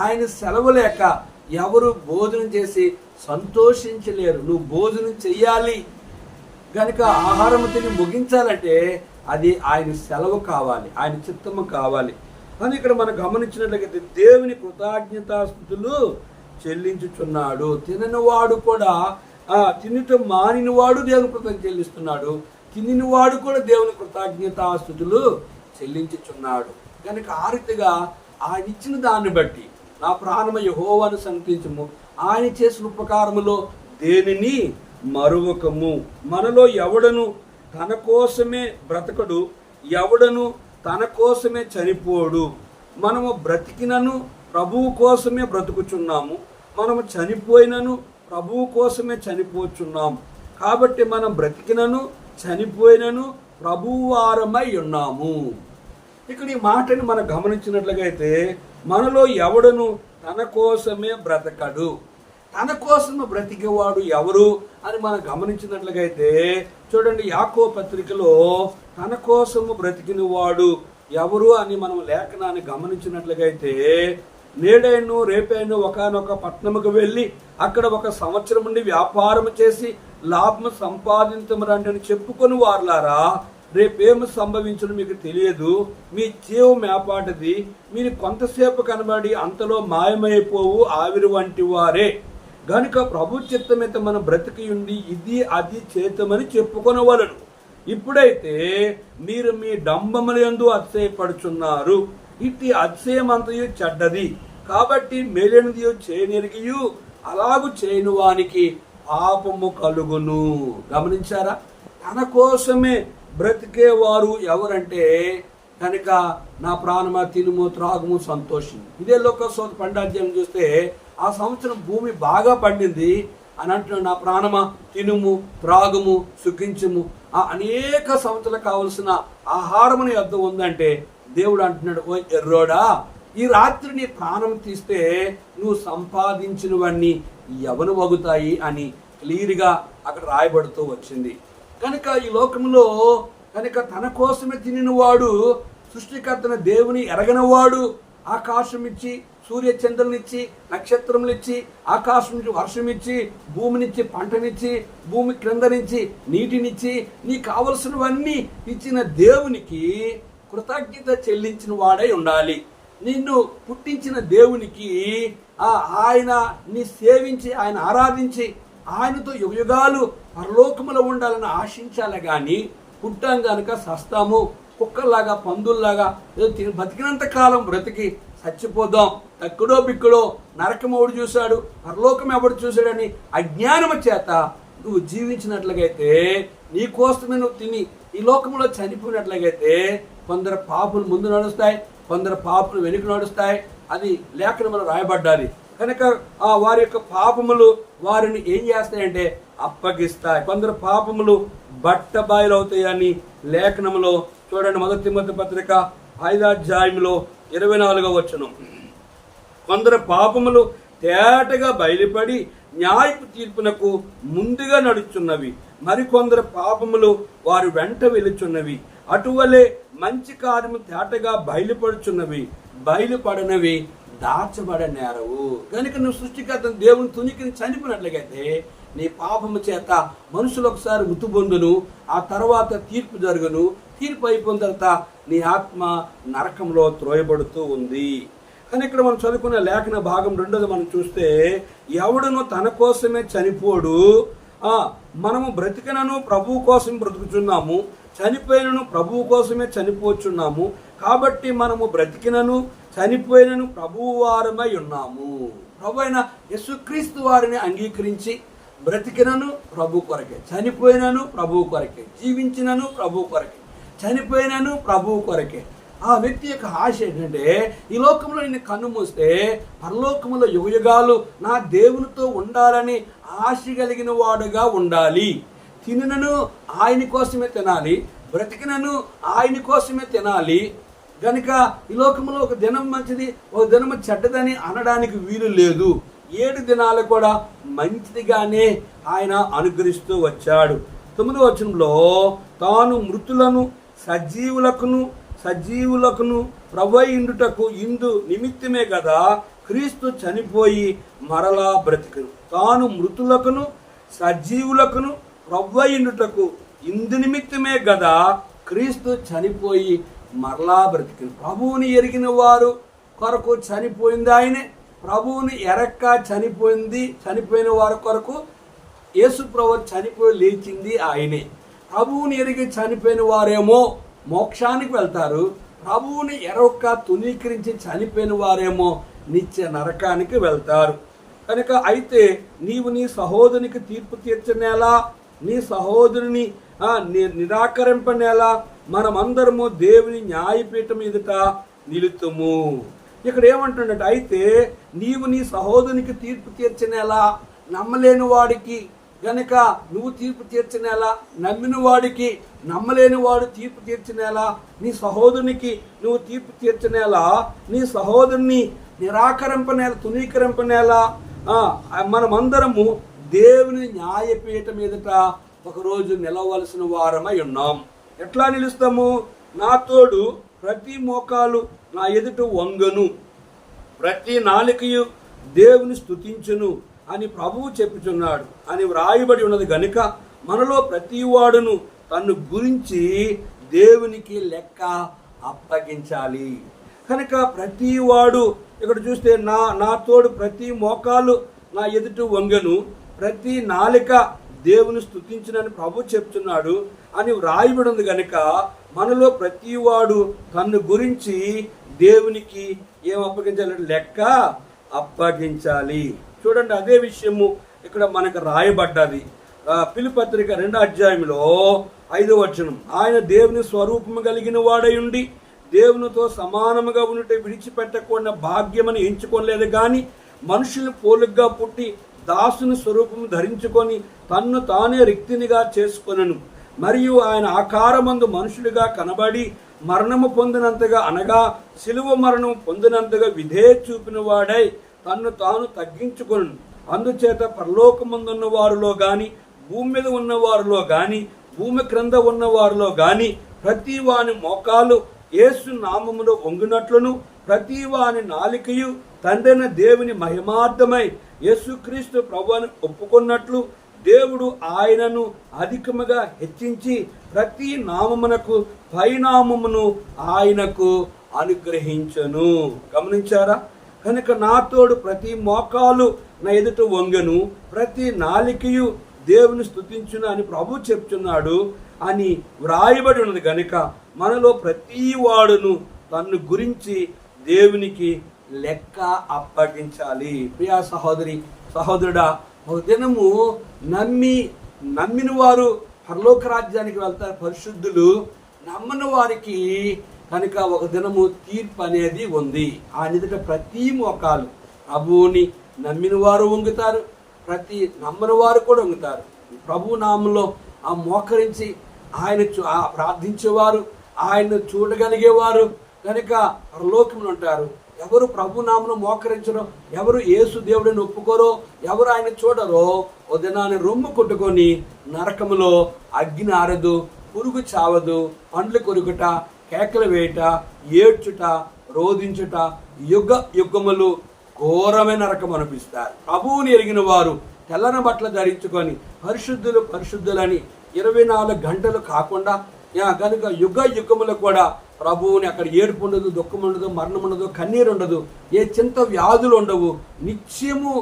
ఆయన సెలవు లేక ఎవరు భోజనం చేసి సంతోషించలేరు. నువ్వు భోజనం చెయ్యాలి కనుక ఆహారం తిని ముగించాలంటే అది ఆయన సెలవు కావాలి, ఆయన చిత్తము కావాలి అని ఇక్కడ మనం గమనించినట్లయితే దేవుని కృతజ్ఞతాస్తుతులు చెల్లించుచున్నాడు. తిననివాడు కూడా తినటం మానినవాడు దేవుని కృతజ్ఞత చెల్లిస్తున్నాడు, తినినవాడు కూడా దేవుని కృతజ్ఞతాస్తుతులు చెల్లించుచున్నాడు. కనుక ఆ రీతిగా ఆయన ఇచ్చిన దాన్ని బట్టి నా ప్రాణమ యెహోవాను సన్నిధించుము, ఆయన చేసిన ఉపకారములో దేనిని మరువకము. మనలో ఎవడను తన కోసమే బ్రతకడు, ఎవడను తన కోసమే చనిపోడు. మనము బ్రతికినను ప్రభువు కోసమే బ్రతుకుచున్నాము, మనము చనిపోయినను ప్రభువు కోసమే చనిపోచున్నాము. కాబట్టి మనం బ్రతికినను చనిపోయినను ప్రభువు వారమై ఉన్నాము. ఇక్కడ ఈ మాటని మనం గమనించినట్లుగా అయితే మనలో ఎవడను తన కోసమే బ్రతకడు. తన కోసము బ్రతికేవాడు ఎవరు అని మనం గమనించినట్లుగా అయితే చూడండి, యాకోబు పత్రికలో తన కోసము బ్రతికిన వాడు ఎవరు అని మనం లేఖనాన్ని గమనించినట్లుగా అయితే నేడైను రేపైను ఒకనొక పట్టణముకు వెళ్ళి అక్కడ 1 సంవత్సరం నుండి వ్యాపారం చేసి లాభం సంపాదించమరండి అని చెప్పుకొని వారులారా, రేపేమి సంభవించడం మీకు తెలియదు. మీ జీవం ఏపాటిది, మీరు కొంతసేపు కనబడి అంతలో మాయమైపోవు ఆవిరి వంటి వారే. గనుక ప్రభు చిత్తమైతే మనం బ్రతికి ఉండి ఇది అది చేతమని చెప్పుకొనవలను. ఇప్పుడైతే మీరు మీ డంబముల యందు అతిశయపడుచున్నారు. ఇట్టి అతిశయమంతయు చెడ్డది. కాబట్టి మేలైనది చేయనిరిగియు అలాగు చేయని వానికి పాపము కలుగును. గమనించారా? తన కోసమే బ్రతికేవారు ఎవరంటే కనుక నా ప్రాణమా తినుము త్రాగుము సంతోషం. ఇదే లోకసోత 12వ అధ్యాయం చూస్తే ఆ సంవత్సరం భూమి బాగా పండింది అని అంటున్నాడు. నా ప్రాణమా తినుము త్రాగుము సుఖించుము. ఆ అనేక సంవత్సరాలు కావలసిన ఆహారం నీ వద్ద ఉందంటే దేవుడు అంటున్నాడు, ఓ ఎర్రోడా, ఈ రాత్రి నీ ప్రాణం తీస్తే నువ్వు సంపాదించినవన్నీ ఎవరు వగుతాయి అని క్లియర్గా అక్కడ రాయబడుతూ వచ్చింది. కనుక ఈ లోకంలో కనుక తన కోసమే తినినవాడు, సృష్టికర్తన దేవుని ఎరగనవాడు, ఆకాశం ఇచ్చి సూర్య చంద్రులనిచ్చి నక్షత్రములిచ్చి ఆకాశం నుంచి వర్షం ఇచ్చి భూమినిచ్చి పంటనిచ్చి భూమి క్రింద నుంచి నీటినిచ్చి నీకు కావలసినవన్నీ ఇచ్చిన దేవునికి కృతజ్ఞత చెల్లించిన వాడై ఉండాలి. నిన్ను పుట్టించిన దేవునికి ఆయన నీ సేవించి ఆయన ఆరాధించి ఆయనతో యుగాలు పరలోకములో ఉండాలని ఆశించాలి. కానీ పుట్టాం కనుక సస్తాము కుక్కల్లాగా పందుల్లాగా బతికినంత కాలం బ్రతికి చచ్చిపోదాం, తక్కుడో బిక్కుడో నరకం ఎవడు చూశాడు పరలోకం ఎవడు చూశాడని అజ్ఞానము చేత నువ్వు జీవించినట్లయితే నీ కోసమే నువ్వు తిని ఈ లోకంలో చనిపోయినట్లయితే కొందరు పాపులు ముందు నడుస్తాయి, కొందరు పాపులు వెనుక నడుస్తాయి. అది లేఖనములో రాయబడ్డాలి. కనుక వారి యొక్క పాపములు వారిని ఏం చేస్తాయంటే అప్పగిస్తాయి. కొందరు పాపములు బట్టబయలవుతాయని లేఖనములో చూడండి. 1 తిమోతి పత్రిక 5వ అధ్యాయంలో 24వ వచనం. కొందరు పాపములు తేటగా బయలుపడి న్యాయపు తీర్పునకు ముందుగా నడుచున్నవి, మరికొందరు పాపములు వారు వెంట వెలుచున్నవి. అటువలే మంచి కార్యము తేటగా బయలుపడుచున్నవి, బయలుపడనవి దాచబడనేరవు. కనుక నువ్వు సృష్టికర్త దేవుని తునికి చనిపోయినట్లయితే నీ పాపము చేత మనుషులు ఒకసారి మృతుబొందును, ఆ తర్వాత తీర్పు జరుగును. తీర్పు అయిపోయిన తర్వాత నీ ఆత్మ నరకంలో త్రోయబడుతూ ఉంది. కానీ ఇక్కడ మనం చదువుకున్న లేఖన భాగం 2ది మనం చూస్తే, ఎవడును తన కోసమే చనిపోడు, మనము బ్రతికినను ప్రభువు కోసం బ్రతుకుచున్నాము, చనిపోయినను ప్రభువు కోసమే చనిపోచున్నాము. కాబట్టి మనము బ్రతికినను చనిపోయినను ప్రభువు వారమై ఉన్నాము. ప్రభు అయిన యేసుక్రీస్తు వారిని అంగీకరించి బ్రతికినను ప్రభు కొరకే, చనిపోయినను ప్రభు కొరకే, జీవించినను ప్రభు కొరకే, చనిపోయినను ప్రభు కొరకే. ఆ వ్యక్తి యొక్క ఆశ ఏంటంటే ఈ లోకంలో నిన్ను కన్ను మూస్తే పరలోకములో యుగయుగాలు నా దేవునితో ఉండాలని ఆశ కలిగిన వాడుగా ఉండాలి. తినను ఆయన కోసమే తినాలి, బ్రతికినను ఆయన కోసమే తినాలి. కనుక ఈ లోకంలో ఒక దినం మంచిది ఒక దినం చెడ్డదని అనడానికి వీలు లేదు. 7 దినాలు కూడా మంచిదిగానే ఆయన అనుగ్రహిస్తూ వచ్చాడు. 9వ వచనంలో తాను మృతులను సజీవులకును ప్రభువుండుటకు ఇందు నిమిత్తమే కదా క్రీస్తు చనిపోయి మరలా బ్రతికును. తాను మృతులకును సజీవులకును ప్రభువుండుటకు ఇందు నిమిత్తమే కదా క్రీస్తు చనిపోయి మరలా బ్రతికును. ప్రభువుని ఎరిగిన వారు కొరకు చనిపోయింది ఆయనే. ప్రభువుని ఎరక్క చనిపోయిన వారి కొరకు యేసు ప్రభు చనిపోయి లేచింది ఆయనే. ప్రభువుని ఎరిగి చనిపోయిన వారేమో మోక్షానికి వెళ్తారు, ప్రభువుని ఎరొక్క తునీకరించి చనిపోయిన వారేమో నిత్య నరకానికి వెళ్తారు. కనుక అయితే నీవు నీ సహోదరునికి తీర్పు తీర్చనేలా, నీ సహోదరుని నిరాకరింపనేలా మనమందరము దేవుని న్యాయపీఠం ఎదుట నిలుతుము. ఇక్కడ ఏమంటుందంటే, అయితే నీవు నీ సహోదరునికి తీర్పు తీర్చనేలా, నమ్మలేని వాడికి గనక నువ్వు తీర్పు తీర్చనేలా, నమ్మిన వాడికి నమ్మలేని వాడు తీర్పు తీర్చనేలా, నీ సహోదరునికి నువ్వు తీర్పు తీర్చనేలా, నీ సహోదరుని నిరాకరింపనేలా తునీకరింపనేలా మనమందరము దేవుని న్యాయపీఠం ఎదుట ఒకరోజు నిలవలసిన వారమై ఉన్నాం. ఎట్లా నిలుస్తాము? నా తోడు ప్రతి మోకాలు నా ఎదుట వంగను, ప్రతి నాలుకయు దేవుని స్తుతించును అని ప్రభువు చెప్పుచున్నాడు అని వ్రాయబడి ఉన్నది గనుక మనలో ప్రతి వాడును తన్ను గురించి దేవునికి లెక్క అప్పగించాలి. కనుక ప్రతి వాడు ఇక్కడ చూస్తే నా తోడు ప్రతి మోకాలు నా ఎదుట వంగెను, ప్రతి నాలుక దేవుని స్తుతించునని ప్రభు చెప్తున్నాడు అని వ్రాయబడి ఉంది కనుక మనలో ప్రతి వాడు తన్ను గురించి దేవునికి ఏం అప్పగించాలి? లెక్క అప్పగించాలి. చూడండి, అదే విషయము ఇక్కడ మనకు రాయబడ్డది. ఫిలిప్పీ పత్రిక 2వ అధ్యాయంలో 5వ వచనం, ఆయన దేవుని స్వరూపము కలిగిన వాడై ఉండి దేవునితో సమానముగా ఉంటే విడిచిపెట్టకుండా భాగ్యమని ఎంచుకోలేదు కానీ మనుషులు పోలికగా పుట్టి దాసుని స్వరూపము ధరించుకొని తన్ను తానే రిక్తినిగా చేసుకొనెను. మరియు ఆయన ఆకారమందు మనుషుడిగా కనబడి మరణము పొందినంతగా అనగా శిలువ మరణము పొందినంతగా విధేయ చూపిన వాడై తన్ను తాను తగ్గించుకొను. అందుచేత పరలోకమందున్న వారిలో గాని భూమి మీద ఉన్న వారిలో గాని భూమి క్రింద ఉన్న వారిలో గాని ప్రతి వాని మోకాలు యేసు నామములో వంగినట్లును ప్రతి వాని నాలికయు తండ్రైన దేవుని మహిమార్థమై యేసుక్రీస్తు ప్రభువును ఒప్పుకున్నట్లు దేవుడు ఆయనను అధికముగా హెచ్చించి ప్రతి నామమునకు పైనామమును ఆయనకు అనుగ్రహించను. గమనించారా? కనుక నా తోడు ప్రతి మోకాలు నా ఎదుట వంగెను, ప్రతి నాలికయు దేవుని స్తుతించును అని ప్రభు చెప్తున్నాడు అని వ్రాయబడి ఉన్నది కనుక మనలో ప్రతి వాడును తన్ను గురించి దేవునికి లెక్క అప్పగించాలి. ప్రియా సహోదరి సహోదరుడా, ఒక దినము నమ్మిన వారు పరలోక రాజ్యానికి వెళ్తారు పరిశుద్ధులు, నమ్మని వారికి కనుక ఒక దినము తీర్పు అనేది ఉంది. ఆ నిదట ప్రతి మోకాలు ప్రభువుని నమ్మిన వారు వంగుతారు, ప్రతి నమ్మని వారు కూడా వంగుతారు. ప్రభు నామంలో ఆ మోకరించి ఆయన ప్రార్థించేవారు, ఆయన చూడగలిగేవారు కనుక పరలోకములు ఉంటారు. ఎవరు ప్రభు నామను మోకరించరో, ఎవరు యేసు దేవుడిని ఒప్పుకోరో, ఎవరు ఆయన చూడరో ఓ దినాన్ని రొమ్ము కొట్టుకొని నరకములో అగ్ని ఆరదు, పురుగు చావదు, పండ్లు కొరుకుట, కేకలు వేయట, ఏడ్చుట, రోధించుట, యుగ యుగములు ఘోరమైన నరకం అనిపిస్తారు. ప్రభువుని ఎరిగిన వారు తెల్లని బట్టలు ధరించుకొని పరిశుద్ధులని 24 గంటలు కాకుండా కనుక యుగ యుగములు కూడా ప్రభువుని అక్కడ ఏడుపు ఉండదు, దుఃఖం ఉండదు, మరణం ఉండదు, కన్నీరు ఉండదు, ఏ చింత వ్యాధులు ఉండవు. నిత్యము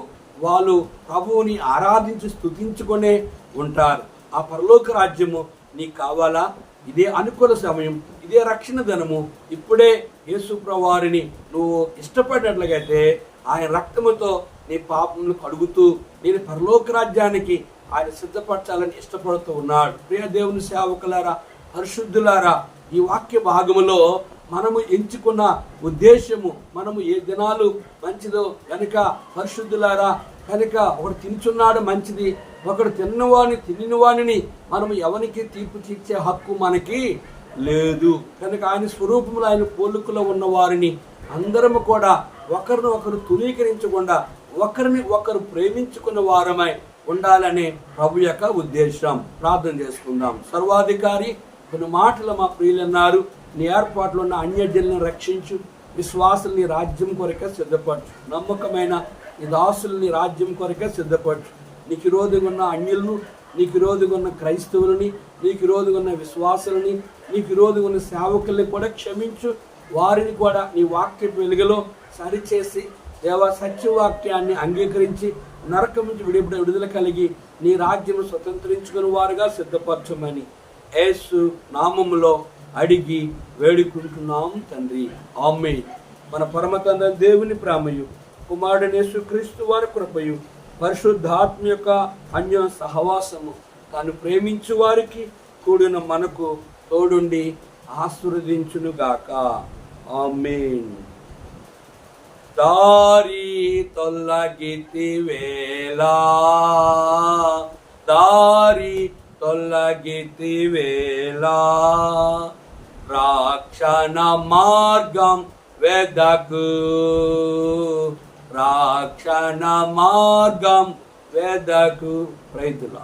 వాళ్ళు ప్రభువుని ఆరాధించి స్తుతించుకొనే ఉంటారు. ఆ పరలోక రాజ్యము నీకు కావాలా? ఇదే అనుకూల సమయం, ఇదే రక్షణ ధనము. ఇప్పుడే యేసు ప్రభువారిని నువ్వు ఇష్టపడినట్లుగైతే ఆయన రక్తముతో నీ పాపములు కడుగుతూ నేను పరలోక రాజ్యానికి ఆయన సిద్ధపరచాలని ఇష్టపడుతూ ఉన్నాడు. ప్రియ దేవుని సేవకులారా, పరిశుద్ధులారా, ఈ వాక్య భాగములో మనము ఎంచుకున్న ఉద్దేశము, మనము ఏ దినాలు మంచిదో కనుక పరిశుద్ధులారా, కనుక ఒకడు తినుచున్నాడు మంచిది, ఒకడు తినిన వాణిని మనము ఎవరికి తీర్పు తీర్చే హక్కు మనకి లేదు. కనుక ఆయన స్వరూపములో ఆయన పోలికలో ఉన్న వారిని అందరము కూడా ఒకరిని ఒకరు తునీకరించకుండా ఒకరిని ఒకరు ప్రేమించుకున్న వారమై ఉండాలనే ప్రభు యొక్క ఉద్దేశం. ప్రార్థన చేసుకుందాం. సర్వాధికారి, కొన్ని మాటలు మా ప్రియులన్నారు, నీ ఏర్పాట్లో ఉన్న అన్యజనులను రక్షించు, విశ్వాసుల్ని రాజ్యం కొరకే సిద్ధపరచు, నమ్మకమైన ఈ దాసుల్ని రాజ్యం కొరకే సిద్ధపరచు. నీకు విరోధంగా ఉన్న అన్యులను, నీకు విరోధంగా ఉన్న క్రైస్తవులని, నీకు విరోధంగా ఉన్న విశ్వాసులని, నీకు విరోధంగా ఉన్న సేవకుల్ని కూడా క్షమించు. వారిని కూడా నీ వాక్య వెలుగులో సరిచేసి సత్యవాక్యాన్ని అంగీకరించి నరకం నుంచి విడుదల కలిగి నీ రాజ్యం స్వతంత్రించుకుని వారుగా సిద్ధపరచమని యేసు నామములో అడిగి వేడుకుంటున్నాం తండ్రి, ఆమేన్. మన పరమ తండ్రి దేవుని ప్రేమయు, కుమారుడైన యేసుక్రీస్తు వారి కృపయు, పరిశుద్ధాత్మ యొక్క అన్య సహవాసము తాను ప్రేమించు వారికి కూడిన మనకు తోడుండి ఆశీర్వదించునుగాక. ఆమేన్. దారి తొలగితివేలా, దారి తొలగితివేలా, రక్షణ మార్గం వెదకు, రక్షణ మార్గం వెదకు. ప్రైతులా.